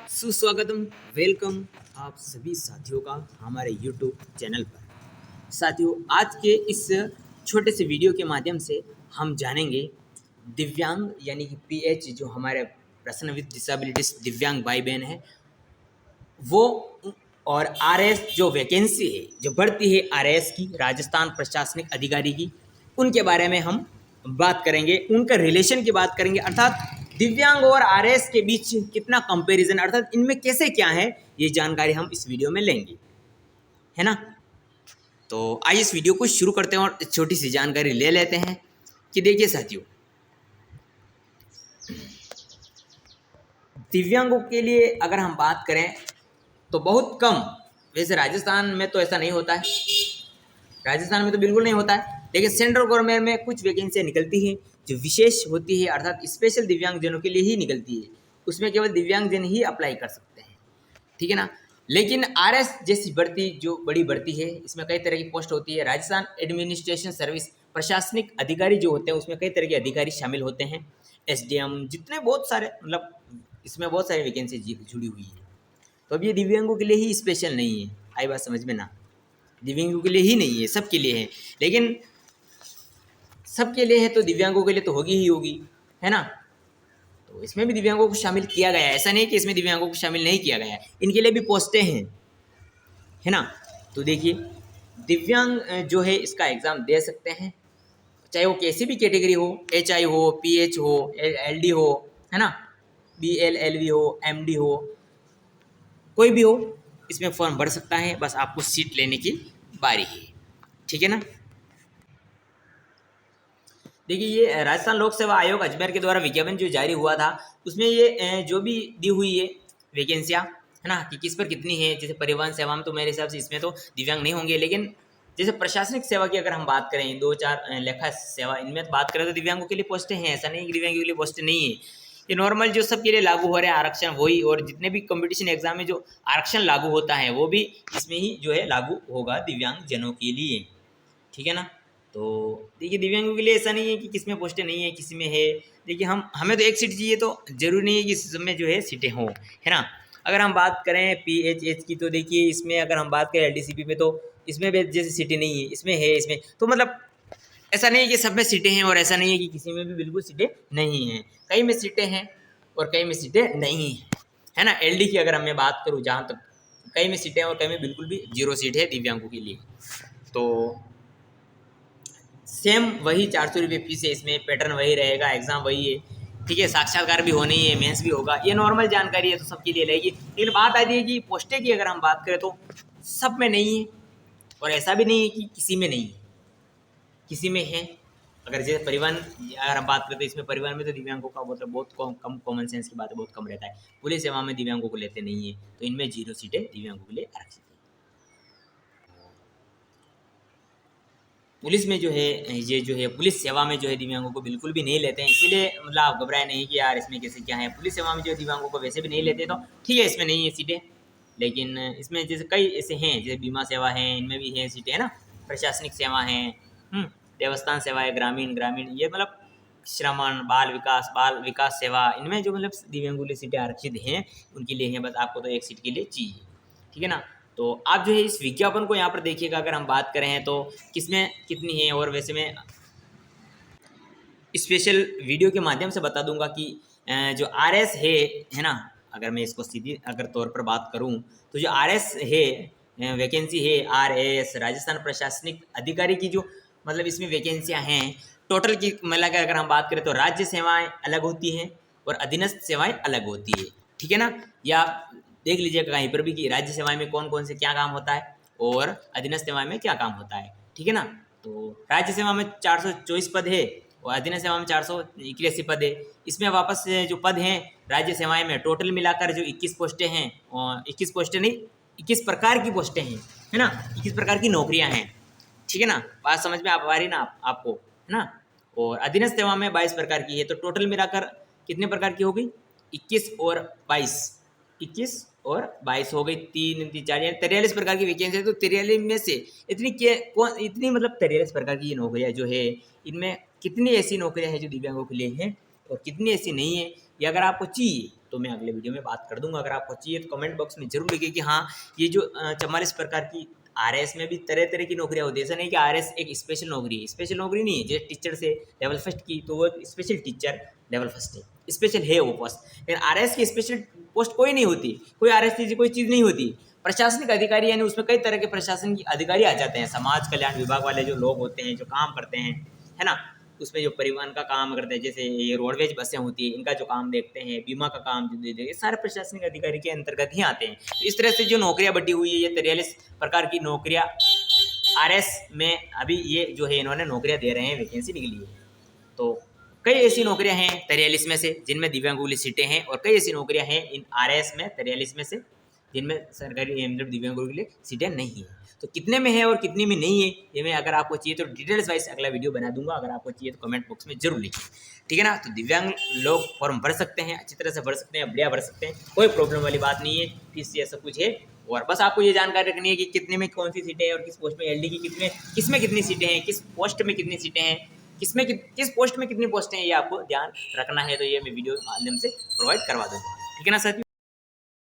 सुस्वागतम, वेलकम आप सभी साथियों का हमारे YouTube चैनल पर। साथियों, आज के इस छोटे से वीडियो के माध्यम से हम जानेंगे दिव्यांग यानी कि PH जो हमारे पर्सन विद डिसेबिलिटीज दिव्यांग भाई बहन है वो, और RS जो वैकेंसी है, जो बढ़ती है RS की, राजस्थान प्रशासनिक अधिकारी की, उनके बारे में हम बात करेंगे, उनका रिलेशन की बात करेंगे, अर्थात दिव्यांग और RS के बीच कितना कंपैरिजन, अर्थात इनमें कैसे क्या है, ये जानकारी हम इस वीडियो में लेंगे, है ना। तो आइए इस वीडियो को शुरू करते हैं और छोटी सी जानकारी ले लेते हैं कि देखिए साथियों, दिव्यांगों के लिए अगर हम बात करें तो बहुत कम, वैसे राजस्थान में तो ऐसा नहीं होता है, राजस्थान में तो बिल्कुल नहीं होता है, लेकिन सेंट्रल गवर्नमेंट में कुछ वैकेंसियाँ निकलती हैं जो विशेष होती है, अर्थात स्पेशल दिव्यांगजनों के लिए ही निकलती है, उसमें केवल दिव्यांगजन ही अप्लाई कर सकते हैं, ठीक है ना। लेकिन RS जैसी भर्ती जो बड़ी भर्ती है, इसमें कई तरह की पोस्ट होती है। राजस्थान एडमिनिस्ट्रेशन सर्विस, प्रशासनिक अधिकारी जो होते हैं उसमें कई तरह के अधिकारी शामिल होते हैं, SDM, जितने बहुत सारे, मतलब इसमें बहुत सारी वैकेंसी जुड़ी हुई है। तो अब ये दिव्यांगों के लिए ही स्पेशल नहीं है, आई बात समझ में ना, दिव्यांगों के लिए ही नहीं है, सबके लिए है, लेकिन सबके लिए है तो दिव्यांगों के लिए तो होगी ही होगी, है ना। तो इसमें भी दिव्यांगों को शामिल किया गया है, ऐसा नहीं कि इसमें दिव्यांगों को शामिल नहीं किया गया है, इनके लिए भी पोस्टें हैं, है ना। तो देखिए, दिव्यांग जो है इसका एग्ज़ाम दे सकते हैं, चाहे वो कैसी भी कैटेगरी हो, HI हो, PH हो, LD हो, है ना, BL LV हो, MD हो, कोई भी हो, इसमें फॉर्म भर सकता है, बस आपको सीट लेने की बारी है, ठीक है ना। देखिए, ये राजस्थान लोक सेवा आयोग अजमेर के द्वारा विज्ञापन जो जारी हुआ था, उसमें ये जो भी दी हुई है वैकेंसियाँ, है ना, कि किस पर कितनी है। जैसे परिवहन सेवा में तो मेरे हिसाब से इसमें तो दिव्यांग नहीं होंगे, लेकिन जैसे प्रशासनिक सेवा की अगर हम बात करें, 2-4 लेखा सेवा, इनमें बात करें तो दिव्यांगों के लिए पोस्टें हैं, ऐसा नहीं कि दिव्यांगों के लिए पोस्टें नहीं है। ये नॉर्मल जो सबके लिए लागू हो रहे हैं आरक्षण वही, और जितने भी कंपटीशन एग्जाम में जो आरक्षण लागू होता है वो भी इसमें ही जो है लागू होगा दिव्यांगजनों के लिए, ठीक है ना। तो देखिए, दिव्यांगों के लिए ऐसा नहीं है कि किस में पोस्टें नहीं है, किसी में है। देखिए, हमें तो एक सीट चाहिए, तो ज़रूरी नहीं है कि सब में जो है सीटें हों, है ना। अगर हम बात करें PHH की, तो देखिए इसमें अगर हम बात करें LDCP में, तो इसमें भी जैसे सीटें नहीं है, इसमें है, इसमें तो मतलब ऐसा नहीं है कि सब में सीटें हैं, और ऐसा नहीं है कि किसी में भी बिल्कुल सीटें नहीं हैं, कई में सीटें हैं और कई में सीटें नहीं हैं, है ना। LD की अगर मैं बात करूँ, जहाँ तक कई में सीटें हैं और कई में बिल्कुल भी 0 सीट है दिव्यांगों के लिए। तो सेम वही 400 रुपये फीस है, इसमें पैटर्न वही रहेगा, एग्ज़ाम वही है, ठीक है। साक्षात्कार भी होनी है, मेंस भी होगा, ये नॉर्मल जानकारी है, तो सबके लिए रहेगी। लेकिन बात आती है कि पोस्टें की अगर हम बात करें तो सब में नहीं है, और ऐसा भी नहीं है कि किसी में नहीं है, किसी में है। अगर जैसे परिवहन अगर हम बात करते हैं, इसमें परिवहन में तो दिव्यांगों का मतलब बहुत कम कॉमन सेंस की बात है, बहुत कम रहता है। पुलिस सेवा में दिव्यांगों को लेते नहीं है, तो इनमें 0 सीटें दिव्यांगों के लिए आरक्षित है। पुलिस में जो है, ये जो है पुलिस सेवा में जो है दिव्यांगों को बिल्कुल भी नहीं लेते हैं, इसीलिए मतलब आप घबराए नहीं कि यार इसमें कैसे क्या है। पुलिस सेवा में जो दिव्यांगों को वैसे भी नहीं लेते, तो ठीक है, इसमें नहीं है सीटें। लेकिन इसमें जैसे कई ऐसे हैं, जैसे बीमा सेवा है, इनमें भी है सीटें, है ना। प्रशासनिक सेवा है, देवस्थान सेवा है, ग्रामीण ग्रामीण ये मतलब श्रमण, बाल विकास सेवा, इनमें जो मतलब दिव्यांगों के लिए सीटें आरक्षित हैं, उनके लिए हैं, बस आपको तो एक सीट के लिए चाहिए, ठीक है ना। तो आप जो है इस विज्ञापन को यहाँ पर देखिएगा, अगर हम बात करें तो किसमें कितनी है, और वैसे में स्पेशल वीडियो के माध्यम से बता दूंगा कि जो RS है ना, अगर मैं इसको सीधी अगर तौर पर बात करूँ, तो जो RS है, वैकेंसी है RS राजस्थान प्रशासनिक अधिकारी की, जो मतलब इसमें वैकेंसियाँ हैं टोटल की मिला के अगर हम बात करें, तो राज्य सेवाएं अलग होती हैं और अधीनस्थ सेवाएं अलग होती है, ठीक है ना। या देख लीजिएगा कहीं पर भी कि राज्य सेवाएं में कौन कौन से क्या काम होता है और अधीनस्थ सेवाएं में क्या काम होता है, ठीक है ना। तो राज्य सेवा में 424 पद है और अधीनस्थ सेवा में 481 पद है। इसमें वापस से जो पद हैं राज्य सेवाएं में टोटल मिलाकर जो 21 पोस्टें हैं, और 21 पोस्टें नहीं, 21 प्रकार की पोस्टें हैं, है ना, 21 प्रकार की नौकरियां हैं, ठीक है ना। बात समझ में आ रही ना आपको, है ना। और अधीनस्थ सेवा में 22 प्रकार की है, तो टोटल मिलाकर कितने प्रकार की हो गई, 21 और 22, 21 और 22 हो गई, 3 3 4 यानी 43 प्रकार की वैकेंसी है। तो 43 में से इतनी मतलब 43 प्रकार की ये नौकरियाँ जो है, इनमें कितनी ऐसी नौकरियां हैं जो दिव्यांगों के लिए हैं और कितनी ऐसी नहीं है, ये अगर आपको चाहिए तो मैं अगले वीडियो में बात कर दूंगा। अगर आपको चाहिए तो कमेंट बॉक्स में जरूर लिखिए कि हाँ, ये जो 44 प्रकार की आरएस में भी तरह तरह की नौकरियां होती है। ऐसा नहीं कि आरएस एक स्पेशल नौकरी है, स्पेशल नौकरी नहीं है। जैसे टीचर से लेवल फर्स्ट की तो वो स्पेशल टीचर लेवल फर्स्ट है, स्पेशल है वो पोस्ट। लेकिन आरएस की स्पेशल पोस्ट कोई नहीं होती, कोई आरएस की कोई चीज़ नहीं होती। प्रशासनिक अधिकारी यानी उसमें कई तरह के प्रशासन के अधिकारी आ जाते हैं, समाज कल्याण विभाग वाले जो लोग होते हैं, जो काम करते हैं, है ना। उसमें जो परिवहन का काम करते हैं, जैसे ये रोडवेज बसें होती है, इनका जो काम देखते हैं, बीमा का काम जो देते हैं, सारे प्रशासनिक अधिकारी के अंतर्गत ही आते हैं। तो इस तरह से जो नौकरियां बटी हुई है, ये 43 प्रकार की नौकरियां आरएस में अभी ये जो है इन्होंने नौकरियां दे रहे हैं, वैकेंसी निकली है। तो कई ऐसी नौकरियां हैं 43 में से जिनमें दिव्यांगों के लिए सीटें हैं, और कई ऐसी नौकरियां हैं इन आरएस में 43 में से जिनमें सरकारी मतलब दिव्यांगों के लिए सीटें नहीं है। तो कितने में है और कितने में नहीं है, ये मैं अगर आपको चाहिए तो डिटेल्स वाइज अगला वीडियो बना दूंगा। अगर आपको चाहिए तो कमेंट बॉक्स में जरूर लिखिए, ठीक है ना। तो दिव्यांग लोग फॉर्म भर सकते हैं, अच्छी तरह से भर सकते हैं, बढ़िया भर सकते हैं, कोई प्रॉब्लम वाली बात नहीं है। फीस ये सब कुछ है, और बस आपको ये जानकारी रखनी है कि कितने में कौन सी सीटें हैं और किस पोस्ट में एलडी की किसमें कितनी सीटें हैं, किस पोस्ट में कितनी सीटें हैं, किस पोस्ट में कितनी पोस्टें हैं, ये आपको ध्यान रखना है। तो ये मैं वीडियो के माध्यम से प्रोवाइड करवा दूंगा, ठीक है ना साथियों।